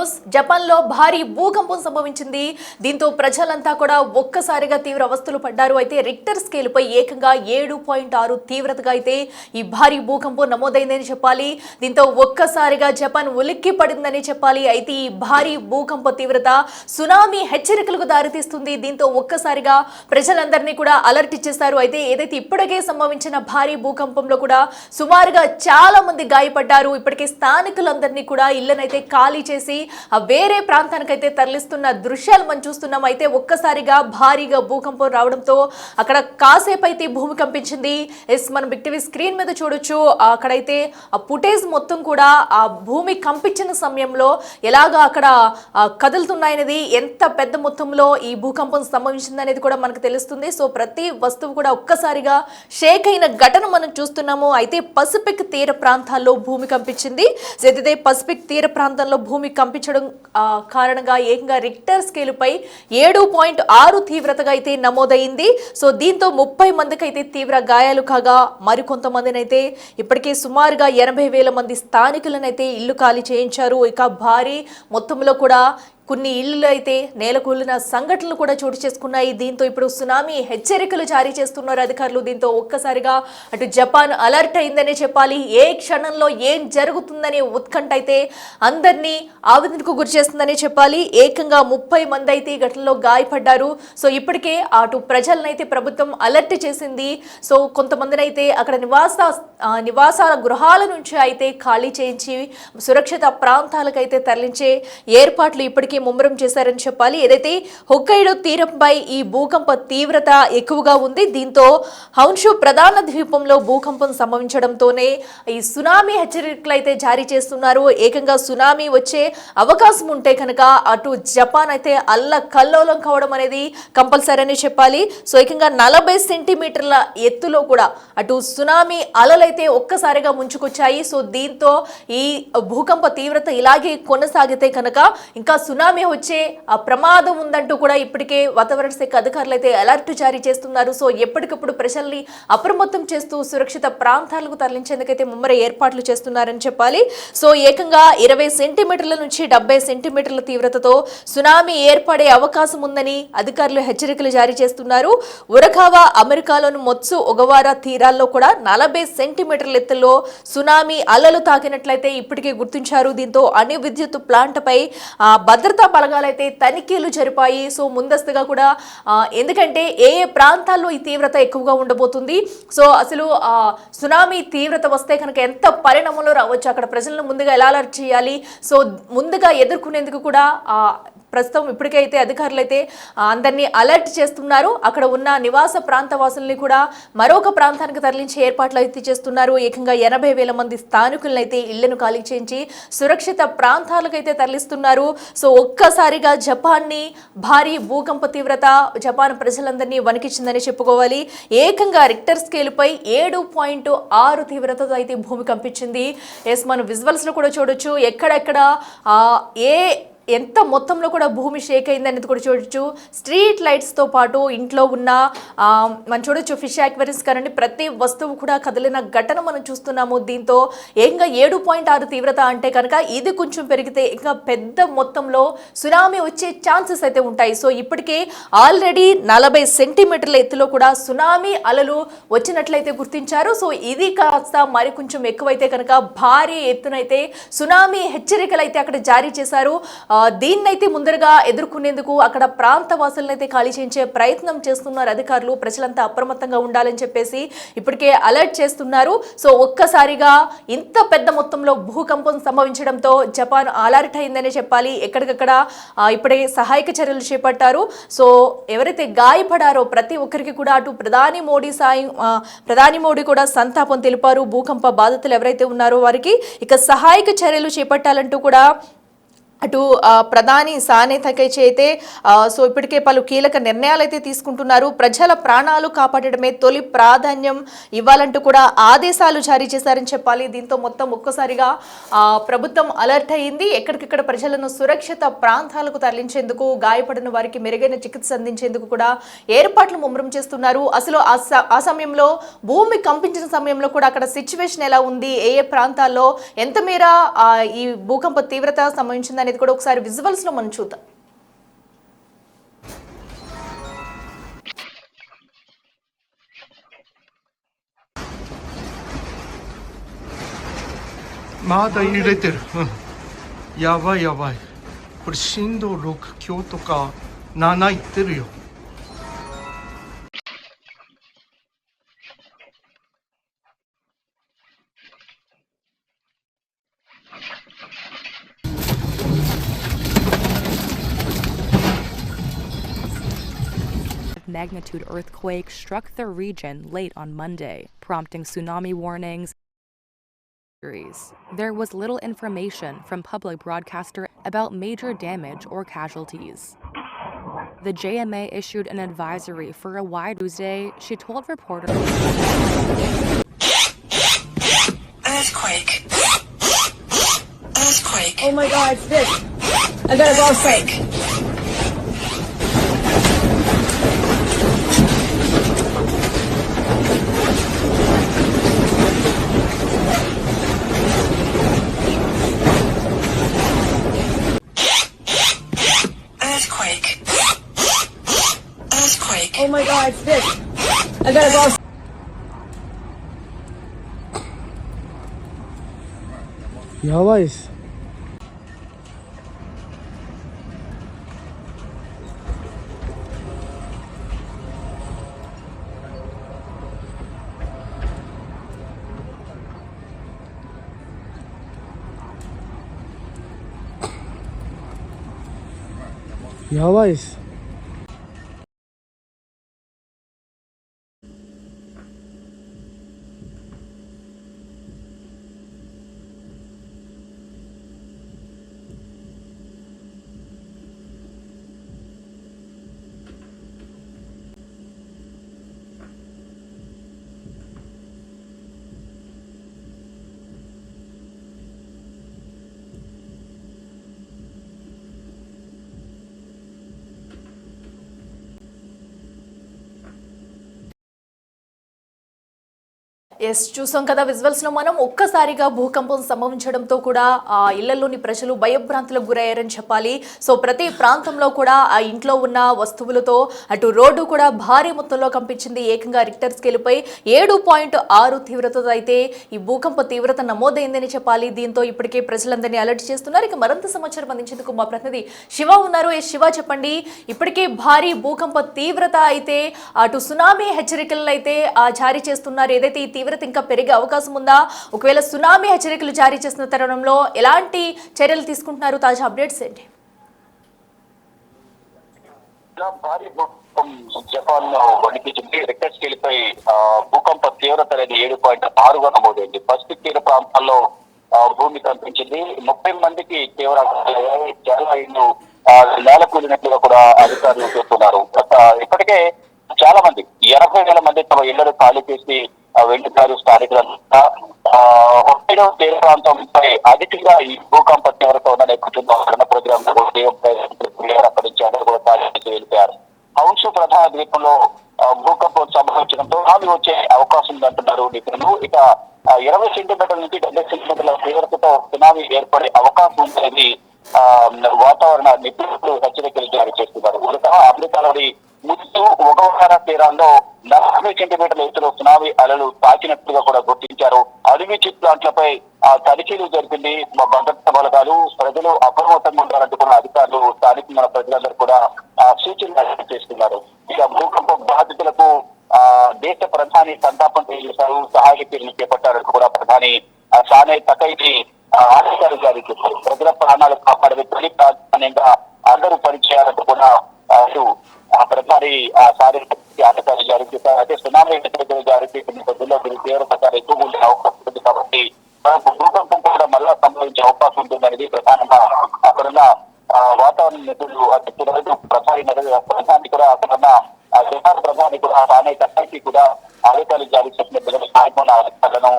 News. జపాన్లో భారీ భూకంపం సంభవించింది. దీంతో ప్రజలంతా కూడా ఒక్కసారిగా తీవ్ర అవస్థలు పడ్డారు. అయితే రిక్టర్ స్కేల్పై ఏకంగా 7.6 తీవ్రతగా అయితే ఈ భారీ భూకంపం నమోదైందని చెప్పాలి. దీంతో ఒక్కసారిగా జపాన్ ఉలిక్కి పడిందని చెప్పాలి. అయితే ఈ భారీ భూకంప తీవ్రత సునామీ హెచ్చరికలకు దారితీస్తుంది. దీంతో ఒక్కసారిగా ప్రజలందరినీ కూడా అలర్ట్ ఇచ్చేశారు. అయితే ఏదైతే ఇప్పటికే సంభవించిన భారీ భూకంపంలో కూడా సుమారుగా చాలా మంది గాయపడ్డారు. ఇప్పటికే స్థానికులందరినీ కూడా ఇళ్లనైతే ఖాళీ చేసి వేరే ప్రాంతానికైతే తరలిస్తున్న దృశ్యాలు మనం చూస్తున్నాం. అయితే ఒక్కసారిగా భారీగా భూకంపం రావడంతో అక్కడ కాసేపు అయితే భూమి కంపించింది. మనం బిగ్ టీవీ స్క్రీన్ మీద చూడొచ్చు. అక్కడైతే ఆ ఫుటేజ్ మొత్తం కూడా ఆ భూమి కంపించిన సమయంలో ఎలాగా అక్కడ కదులుతున్నాయనేది, ఎంత పెద్ద మొత్తంలో ఈ భూకంపం సంభవించింది అనేది కూడా మనకు తెలుస్తుంది. సో ప్రతి వస్తువు కూడా ఒక్కసారిగా షేక్ అయిన ఘటన మనం చూస్తున్నాము. అయితే పసిఫిక్ తీర ప్రాంతాల్లో భూమి కంపించింది. అయితే పసిఫిక్ తీర ప్రాంతంలో భూమి కంపించడం కారణంగా ఏకంగా రిక్టర్ స్కేలుపై 7.6 తీవ్రతగా అయితే నమోదైంది. సో దీంతో 30 మందికి అయితే తీవ్ర గాయాలు కాగా మరికొంతమందిని అయితే ఇప్పటికే సుమారుగా 80,000 మంది స్థానికులను అయితే ఇల్లు ఖాళీ చేయించారు. ఇక భారీ మొత్తంలో కూడా కొన్ని ఇళ్లు అయితే నేలకూలిన సంఘటనలు కూడా చోటు చేసుకున్నాయి. దీంతో ఇప్పుడు సునామీ హెచ్చరికలు జారీ చేస్తున్నారు అధికారులు. దీంతో ఒక్కసారిగా అటు జపాన్ అలర్ట్ అయిందనే చెప్పాలి. ఏ క్షణంలో ఏం జరుగుతుందనే ఉత్కంఠ అయితే అందరినీ ఆవేదనకు గురి చేస్తుందనే చెప్పాలి. ఏకంగా 30 మంది అయితే ఈ ఘటనలో గాయపడ్డారు. సో ఇప్పటికే అటు ప్రజలనైతే ప్రభుత్వం అలర్ట్ చేసింది. సో కొంతమందిని అయితే అక్కడ నివాసాల గృహాల నుంచి అయితే ఖాళీ చేయించి సురక్షిత ప్రాంతాలకైతే తరలించే ఏర్పాట్లు ఇప్పటికే ముమ్మరం చేశారని చెప్పాలి. ఏదైతే హొక్కైడో తీరంపై ఈ భూకంప తీవ్రత ఎక్కువగా ఉంది. దీంతో హౌన్షు ప్రధాన ద్వీపంలో భూకంపం సంభవించడంతోనే ఈ సునామీ హెచ్చరికలు అయితే జారీ చేస్తున్నారు. ఏకంగా సునామీ వచ్చే అవకాశం ఉంటే కనుక అటు జపాన్ అయితే అల్లకల్లోలం కావడం అనేది కంపల్సరీ అని చెప్పాలి. సో ఏకంగా 40 సెంటీమీటర్ల ఎత్తులో కూడా అటు సునామీ అలలైతే ఒక్కసారిగా ముంచుకొచ్చాయి. సో దీంతో ఈ భూకంప తీవ్రత ఇలాగే కొనసాగితే కనుక ఇంకా సునామీ వచ్చే ప్రమాదం ఉందంటూ కూడా ఇప్పటికే వాతావరణ శాఖ అధికారులు అయితే అలర్ట్ జారీ చేస్తున్నారు. సో ఎప్పటికప్పుడు ప్రజల్ని అప్రమత్తం చేస్తూ సురక్షిత ప్రాంతాలకు తరలించేందుకైతే ముమ్మర ఏర్పాట్లు చేస్తున్నారని చెప్పాలి. సో ఏకంగా 20 సెంటీమీటర్ల నుంచి 70 సెంటీమీటర్ల తీవ్రతతో సునామీ ఏర్పడే అవకాశం ఉందని అధికారులు హెచ్చరికలు జారీ చేస్తున్నారు. ఉరకావా అమెరికాలోని మొత్సు ఒగవారా తీరాల్లో కూడా 40 సెంటీమీటర్ల ఎత్తులో సునామీ అలలు తాకినట్లయితే ఇప్పటికే గుర్తించారు. దీంతో అణు విద్యుత్ ప్లాంట్పై భద్రతా బలగాలైతే తనిఖీలు జరిపాయి. సో ముందస్తుగా కూడా ఎందుకంటే ఏ ప్రాంతాల్లో ఈ తీవ్రత ఎక్కువగా ఉండబోతుంది, సో అసలు సునామీ తీవ్రత వస్తే కనుక ఎంత పరిణామంలో రావచ్చు, అక్కడ ప్రజలను ముందుగా ఎలా అలర్ట్ చేయాలి, సో ముందుగా ఎదుర్కొనేందుకు కూడా ప్రస్తుతం ఇప్పటికైతే అధికారులు అయితే అందరినీ అలర్ట్ చేస్తున్నారు. అక్కడ ఉన్న నివాస ప్రాంత వాసుల్ని కూడా మరొక ప్రాంతానికి తరలించే ఏర్పాట్లు అయితే చేస్తున్నారు. ఏకంగా 80,000 మంది స్థానికులను అయితే ఇళ్లను ఖాళీ చేయించి సురక్షిత ప్రాంతాలకైతే తరలిస్తున్నారు. సో ఒక్కసారిగా జపాన్ని భారీ భూకంప తీవ్రత జపాన్ ప్రజలందరినీ వణికించిందని చెప్పుకోవాలి. ఏకంగా రిక్టర్ స్కేలుపై 7.6 తీవ్రతతో అయితే భూమి కంపించింది. మనం విజువల్స్ లో కూడా చూడొచ్చు. ఎక్కడెక్కడ ఎంత మొత్తంలో కూడా భూమి షేక్ అయిందనేది కూడా చూడొచ్చు. స్ట్రీట్ లైట్స్తో పాటు ఇంట్లో ఉన్న మనం చూడొచ్చు ఫిష్ యాక్వేరియమ్స్ కానీ ప్రతి వస్తువు కూడా కదిలిన ఘటన మనం చూస్తున్నాము. దీంతో ఏకంగా 7.6 తీవ్రత అంటే కనుక ఇది కొంచెం పెరిగితే ఇంకా పెద్ద మొత్తంలో సునామీ వచ్చే ఛాన్సెస్ అయితే ఉంటాయి. సో ఇప్పటికే ఆల్రెడీ 40 సెంటీమీటర్ల ఎత్తులో కూడా సునామీ అలలు వచ్చినట్లయితే గుర్తించారు. సో ఇది కాస్త మరి కొంచెం ఎక్కువైతే కనుక భారీ ఎత్తునైతే సునామీ హెచ్చరికలు అయితే అక్కడ జారీ చేశారు. దీన్నైతే ముందరగా ఎదుర్కొనేందుకు అక్కడ ప్రాంత వాసులను అయితే ఖాళీ చేయించే ప్రయత్నం చేస్తున్నారు అధికారులు. ప్రజలంతా అప్రమత్తంగా ఉండాలని చెప్పేసి ఇప్పటికే అలర్ట్ చేస్తున్నారు. సో ఒక్కసారిగా ఇంత పెద్ద మొత్తంలో భూకంపం సంభవించడంతో జపాన్ అలర్ట్ అయిందనే చెప్పాలి. ఎక్కడికక్కడ ఇప్పుడే సహాయక చర్యలు చేపట్టారు. సో ఎవరైతే గాయపడారో ప్రతి ఒక్కరికి కూడా అటు ప్రధాని మోడీ కూడా సంతాపం తెలిపారు. భూకంప బాధితులు ఎవరైతే ఉన్నారో వారికి ఇక సహాయక చర్యలు చేపట్టాలంటూ కూడా అటు ప్రధాని సానే తకైచి అయితే సో ఇప్పటికే పలు కీలక నిర్ణయాలు అయితే తీసుకుంటున్నారు. ప్రజల ప్రాణాలు కాపాడడమే తొలి ప్రాధాన్యం ఇవ్వాలంటూ కూడా ఆదేశాలు జారీ చేశారని చెప్పాలి. దీంతో మొత్తం ఒక్కసారిగా ప్రభుత్వం అలర్ట్ అయింది. ఎక్కడికక్కడ ప్రజలను సురక్షిత ప్రాంతాలకు తరలించేందుకు, గాయపడిన వారికి మెరుగైన చికిత్స అందించేందుకు కూడా ఏర్పాట్లు ముమ్మరం చేస్తున్నారు. అసలు ఆ సమయంలో భూమి కంపించిన సమయంలో కూడా అక్కడ సిచ్యువేషన్ ఎలా ఉంది, ఏ ప్రాంతాల్లో ఎంత మేర ఈ భూకంప తీవ్రత సంభవించిందని అనేది కూడా ఒకసారి విజువల్స్ లో మనం చూద్దాం.まだ揺れてる、やばいやばい、これ震度6強とか7いってるよ。Magnitude earthquake struck the region late on Monday, prompting tsunami warnings. There was little information from public broadcaster about major damage or casualties. The JMA issued an advisory for a wide Tuesday. She told reporters, Earthquake. Earthquake. Oh my god, it's this. I gotta go fake. Earthquake. Earthquake. Oh my god, it's this. I gotta go. Yavaş. Yavaş. Yes, చూసాం కదా visuals లో మనం. ఒక్కసారిగా భూకంపం సంభవించడంతో కూడా ఆ ఇళ్లలోని ప్రజలు భయభ్రాంతులకు గురయ్యారని చెప్పాలి. సో ప్రతి ప్రాంతంలో కూడా ఆ ఇంట్లో ఉన్న వస్తువులతో అటు రోడ్డు కూడా భారీ మొత్తంలో కంపించింది. ఏకంగా రిక్టర్ స్కేలుపై 7.6 తీవ్రతతో అయితే ఈ భూకంప తీవ్రత నమోదైందని చెప్పాలి. దీంతో ఇప్పటికే ప్రజలందరినీ అలర్ట్ చేస్తున్నారు. ఇక మరింత సమాచారం అందించేందుకు మా ప్రతినిధి శివ ఉన్నారు. శివ, చెప్పండి, ఇప్పటికే భారీ భూకంప తీవ్రత అయితే అటు సునామీ హెచ్చరికలు అయితే జారీ చేస్తున్నారు. ఏదైతే ఈ తీవ్రత ఇంకా పెరిగే అవకాశం ఉందా? ఒకవేళ సునామీ హెచ్చరికలు జారీ చేసిన తరుణంలో ఎలాంటి చర్యలు తీసుకుంటున్నారు? తాజా అప్డేట్స్ ఏంటి? భారీ భూకంపం జపాన్ వణికించింది. రిక్టర్ స్కేల్ పై భూకంప తీవ్రత అనేది 7.6గా నమోదైంది. పసిఫిక్ తీర ప్రాంతాల్లో భూమి కంపించింది. 30 మందికి తీవ్ర చాలా ఇల్లు నేల కూలినట్లుగా కూడా అధికారులు చెప్తున్నారు. ఇప్పటికే చాలా మంది 80,000 మంది తమ ఇళ్లను ఖాళీ చేసి వెళ్తున్నారు. స్థానికులంతా హొక్కైడో తీర ప్రాంతంపై అధికంగా ఈ భూకంప తీవ్రత ఉన్న నేపథ్యంలో ప్రోగ్రామ్ అక్కడి నుంచి అందరూ కూడా ఖాళీ చేసి వెళ్ళిపోయారు. హౌన్స్ ప్రధాన ద్వీపంలో భూకంపం సంభవించడంతో హామీ వచ్చే అవకాశం ఉందంటున్నారు నిపుణులు. ఇక 20 సెంటీమీటర్ల నుంచి 70 సెంటీమీటర్ల తీవ్రతతో సునామీ ఏర్పడే అవకాశం ఉందని వాతావరణ నిపుణులు హెచ్చరికలు జారీ చేస్తున్నారు. అమెరికాలోని ముత్తు ఒగవహార తీరాల్లో 40 సెంటీమీటర్ల ఎత్తులో సునామీ అలలు తాకినట్లుగా కూడా గుర్తించారు. అడవి చిప్ ప్లాంట్లపై తనిఖీలు జరిపింది భద్రతా బలగాలు. ప్రజలు అప్రమత్తంగా ఉండాలంటూ కూడా అధికారులు స్థానిక ప్రజలందరూ కూడా సూచనలు చేస్తున్నారు. ఇక భూకంప బాధితులకు దేశ ప్రధాని సంతాపం తెలియజేశారు. సహాయ చర్యలు చేపట్టారంటూ కూడా ప్రధాని సానే తకైకి ఆదేశాలు జారీ చేశారు. ప్రజల ప్రాణాలు కాపాడే తొలి ప్రాధాన్యంగా అందరూ పనిచేయాలంటూ కూడా ప్రధాని ఆదేశాలు జారీ చేశారు. అయితే సునామీ హెచ్చరికలు జారీ చేసిన నేపథ్యంలో తీవ్రత ఎక్కువగా ఉండే అవకాశం ఉంది. కాబట్టి భూకంపం కూడా మళ్ళా సంభవించే అవకాశం ఉంటుందనేది ప్రధానంగా అక్కడున్న వాతావరణ నిపుణులు చెప్తున్నారు. ప్రధాని కూడా అక్కడున్న జపాన్ ప్రధాని కూడా సానే తకైకి కూడా ఆదేశాలు జారీ చేసిన స్థానికున్న అధికారులను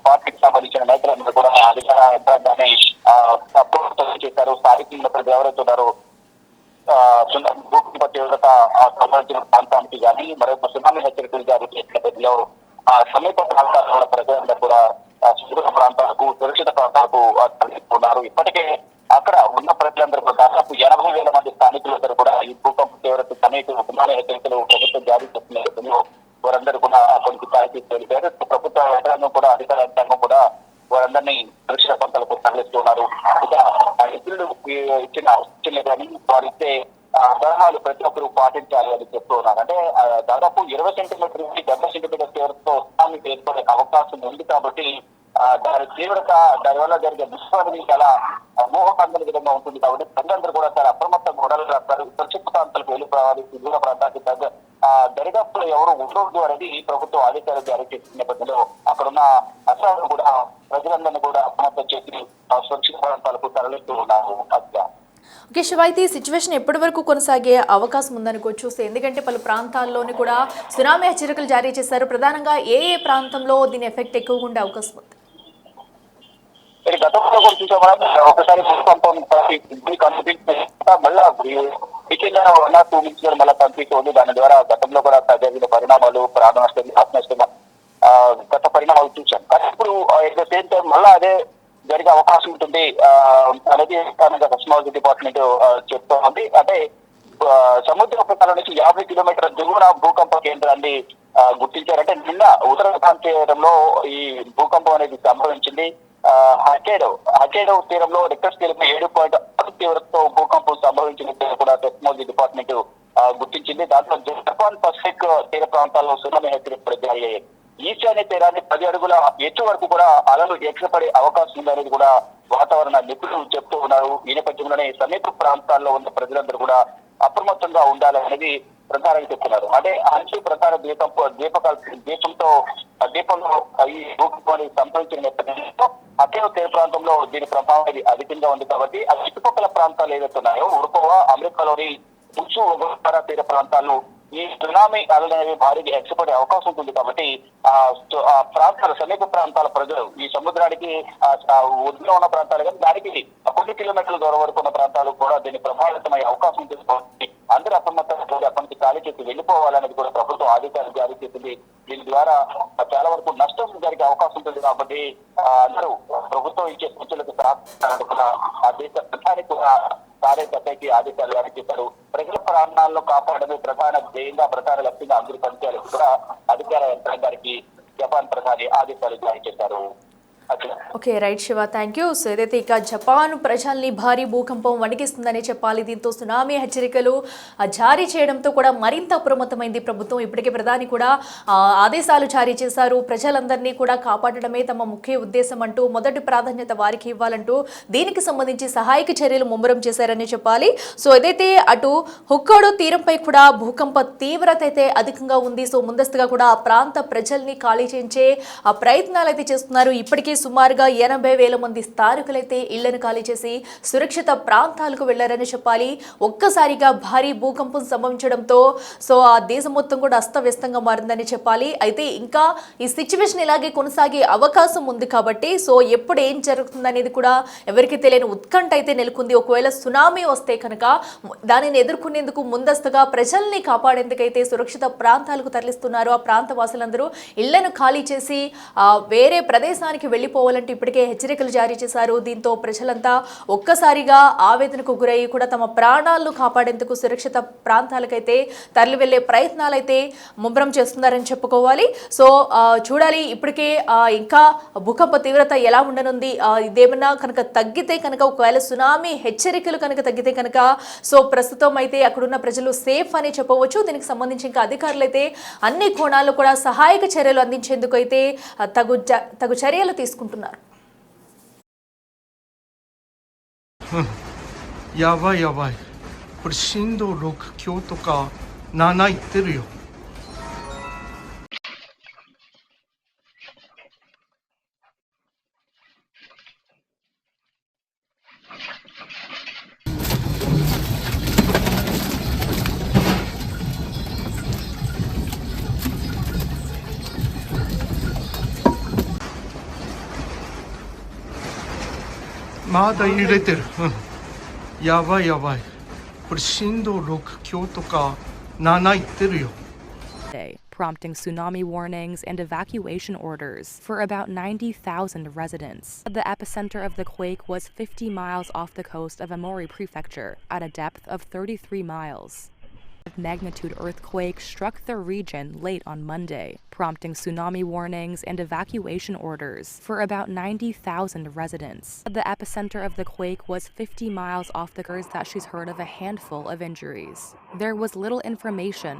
పార్టీకి సంబంధించిన నేతలందరూ కూడా అధికార యంత్రాంగాన్ని చేశారు. స్థానిక ప్రజలు ఎవరైతే ఉన్నారో భూకంప తీవ్రత సంబంధించిన ప్రాంతానికి కానీ మరొక సునామీ హెచ్చరికలు జారీ చేసిన నేపథ్యంలో సమీప ప్రాంతాల్లో ప్రజలందరూ కూడా సురక్షిత ప్రాంతాలకు తరలిస్తున్నారు. ఇప్పటికే అక్కడ ఉన్న ప్రజలందరూ కూడా దాదాపు 80,000 మంది స్థానికులందరూ కూడా ఈ భూకంప తీవ్రత సమేత సునామీ హెచ్చరికలు ప్రభుత్వం జారీ చేస్తున్న నేపథ్యంలో వారందరూ కూడా అక్కడికి స్థాయికి వెళ్ళిపోయారు. ప్రభుత్వ యంత్రాంగం కూడా అధికార యంత్రాంగం కూడా వారందరినీ సురక్షిత ప్రాంతాలకు తరలిస్తున్నారు. ఇక ఇతరులు ఇచ్చిన సూచనలు కానీ వారు ఇచ్చే సలహాలు ప్రతి ఒక్కరు పాటించాలి అని చెప్తూ ఉన్నారు. అంటే దాదాపు 20 సెంటీమీటర్ నుండి 70 సెంటీమీటర్ తీవ్రతతో సునామీ ఏర్పడే అవకాశం ఉంది కాబట్టి దాని తీవ్రత దానివల్ల జరిగే దుష్పరిణామం చాలా మోహకందని విధంగా ఉంటుంది కాబట్టి ప్రజలందరూ కూడా చాలా అప్రమత్తంగా ఉండాలని రాస్తారు. సురక్షిత ప్రాంతాలకు వెళ్ళిపోవాలి, దూర ప్రాంతానికి దరిదాపులో ఎవరు ఉండవద్దు అనేది ప్రభుత్వం ఆదేశాలు జారీ చేసిన నేపథ్యంలో అక్కడున్న అధికారులు కూడా ప్రజలందరినీ కూడా అప్రమత్తం చేసి సురక్షిత ప్రాంతాలకు తరలిస్తూ ఉన్నారు. ఓకే శివ, అయితే ఈ సిచ్యువేషన్ ఎప్పటి వరకు కొనసాగే అవకాశం ఉందనుకోవచ్చు? ఎందుకంటే పలు ప్రాంతాల్లోని కూడా సునామీ హెచ్చరికలు జారీ చేశారు. ప్రధానంగా ఏ ప్రాంతంలో దీని ఎఫెక్ట్ ఎక్కువగా ఉండే అవకాశం ఉంది? గతంలో కూడా చూసాం, ఒకసారి భూకంపం మళ్ళా వీకెండ్ 1-2 నిమిషాలు మళ్ళీ కనిపిస్తుంది. దాని ద్వారా గతంలో కూడా జరిగిన పరిణామాలు, ప్రాణ నష్టం, ఆత్మ నష్టం గత పరిణామాలు చూసాం. కానీ ఇప్పుడు ఎట్ ద సేమ్ టైం మళ్ళా అదే జరిగే అవకాశం ఉంటుంది అనేది టెక్నాలజీ డిపార్ట్మెంట్ చెప్తోంది. అంటే సముద్ర ఉపరితలం నుంచి 50 కిలోమీటర్ల దిగువన భూకంప కేంద్రాన్ని గుర్తించారంటే నిన్న ఉత్తర ప్రాంతంలో ఈ భూకంపం అనేది సంభవించింది. హకేడో తీరంలో రిక్టర్ స్కేల్ 7.6 తీవ్రతతో భూకంపం సంభవించినట్టు కూడా టెక్నాలజీ డిపార్ట్మెంట్ గుర్తించింది. దాంట్లో జపాన్ పసిఫిక్ తీర ప్రాంతాల్లో సునామీ హెచ్చరికలు జారీ అయ్యాయి. ఈశాన్య తీరాన్ని 10 అడుగుల ఎత్తు వరకు కూడా అలలు ఎగసిపడే అవకాశం ఉందనేది కూడా వాతావరణ నిపుణులు చెప్తూ ఉన్నారు. ఈ నేపథ్యంలోనే సమీప ప్రాంతాల్లో ఉన్న ప్రజలందరూ కూడా అప్రమత్తంగా ఉండాలనేది ప్రధానంగా చెప్తున్నారు. అంటే అంచు ప్రధాన దీపంలో ఈ భూకంపాన్ని సంభవించిన నేపథ్యంలో అకేవ్ తీర ప్రాంతంలో దీని ప్రభావం అనేది అధికంగా ఉంది కాబట్టి ఆ చుట్టుపక్కల ప్రాంతాలు ఏదైతే ఉన్నాయో ఉరుకోవా, అమెరికాలోని ఉచ్చు ఒగోరా తీర ప్రాంతాల్లో ఈ సునామీ అలనేవి భారీగా ఎగసిపడే అవకాశం ఉంటుంది కాబట్టి ఆ ప్రాంతాల సమీప ప్రాంతాల ప్రజలు ఈ సముద్రానికి ఒడ్డున ఉన్న ప్రాంతాలు కానీ దానికి కొన్ని కిలోమీటర్ల దూరం వరకు ఉన్న ప్రాంతాలు కూడా దీన్ని ప్రభావితమయ్యే అవకాశం ఉంటుంది. అందరూ అప్రమత్తంగా అక్కడి నుంచి ఖాళీ చేసి వెళ్ళిపోవాలనేది కూడా ప్రభుత్వం ఆదేశాలు జారీ చేసింది. దీని ద్వారా చాలా వరకు నష్టం జరిగే అవకాశం ఉంటుంది కాబట్టి అందరూ ప్రభుత్వం ఇచ్చే సూచనలకు కూడా ఆ దేశ ప్రధానికి కూడా కార్యకర్తకి ఆదేశాలు జారీ చేశారు. ప్రజల ప్రాణాలను కాపాడమే ప్రధాన ధ్యేయంగా, ప్రధాన లక్ష్యంగా అందరూ పనిచేయాలని కూడా అధికార యంత్రాంగానికి జపాన్ ప్రధాని ఆదేశాలు జారీ చేశారు. Okay right Shiva, thank you. So ఏదైతే ఇక జపాన్ ప్రజల్ని భారీ భూకంపం వణికిస్తుందని చెప్పాలి. దీంతో సునామీ హెచ్చరికలు జారీ చేయడంతో కూడా మరింత అప్రమత్తమైంది ప్రభుత్వం. ఇప్పటికే ప్రధాని కూడా ఆదేశాలు జారీ చేశారు. ప్రజలందరినీ కూడా కాపాడడమే తమ ముఖ్య ఉద్దేశం అంటూ మొదటి ప్రాధాన్యత వారికి ఇవ్వాలంటూ దీనికి సంబంధించి సహాయక చర్యలు ముమ్మరం చేశారని చెప్పాలి. సో ఏదైతే అటు హుక్కోడో తీరంపై కూడా భూకంప తీవ్రత అయితే అధికంగా ఉంది. సో ముందస్తుగా కూడా ఆ ప్రాంత ప్రజల్ని ఖాళీ చేయించే ఆ ప్రయత్నాలు అయితే చేస్తున్నారు. ఇప్పటికే సుమారుగా 80,000 మంది స్థానికులైతే ఇళ్లను ఖాళీ చేసి సురక్షిత ప్రాంతాలకు వెళ్లారని చెప్పాలి. ఒక్కసారిగా భారీ భూకంపం సంభవించడంతో సో ఆ దేశం మొత్తం కూడా అస్తవ్యస్తంగా మారిందని చెప్పాలి. అయితే ఇంకా ఈ సిచ్యువేషన్ ఇలాగే కొనసాగే అవకాశం ఉంది కాబట్టి సో ఎప్పుడు ఏం జరుగుతుందనేది కూడా ఎవరికి తెలియని ఉత్కంఠ అయితే నెలకొంది. ఒకవేళ సునామీ వస్తే కనుక దానిని ఎదుర్కొనేందుకు ముందస్తుగా ప్రజల్ని కాపాడేందుకైతే సురక్షిత ప్రాంతాలకు తరలిస్తున్నారు. ఆ ప్రాంత వాసులందరూ ఇళ్లను ఖాళీ చేసి వేరే ప్రదేశానికి వెళ్ళిపోవాలంటే ఇప్పటికే హెచ్చరికలు జారీ చేశారు. దీంతో ప్రజలంతా ఒక్కసారిగా ఆవేదనకు గురై కూడా తమ ప్రాణాలను కాపాడేందుకు సురక్షిత ప్రాంతాలకైతే తరలి వెళ్లే ప్రయత్నాలు అయితే ముమ్మరం చేస్తున్నారని చెప్పుకోవాలి. సో చూడాలి ఇప్పటికే ఇంకా భూకంప తీవ్రత ఎలా ఉండనుంది. ఇదేమన్నా కనుక తగ్గితే కనుక ఒకవేళ సునామీ హెచ్చరికలు కనుక తగ్గితే కనుక సో ప్రస్తుతం అయితే అక్కడున్న ప్రజలు సేఫ్ అని చెప్పవచ్చు. దీనికి సంబంధించి ఇంకా అధికారులు అయితే అన్ని కోణాల్లో కూడా సహాయక చర్యలు అందించేందుకు అయితే తగు చర్యలు తీసుకుంటున్నారు. యాబాయ్これ震度6強とか7いってるよ。まだ揺れてる。やばい。これ震度6強とか7いってるよ。prompting tsunami warnings and evacuation orders for about 90,000 residents. The epicenter of the quake was 50 miles off the coast of Amori Prefecture at a depth of 33 miles. Magnitude earthquake struck the region late on Monday, prompting tsunami warnings and evacuation orders for about 90,000 residents. The epicenter of the quake was 50 miles off the coast that she's heard of a handful of injuries. There was little information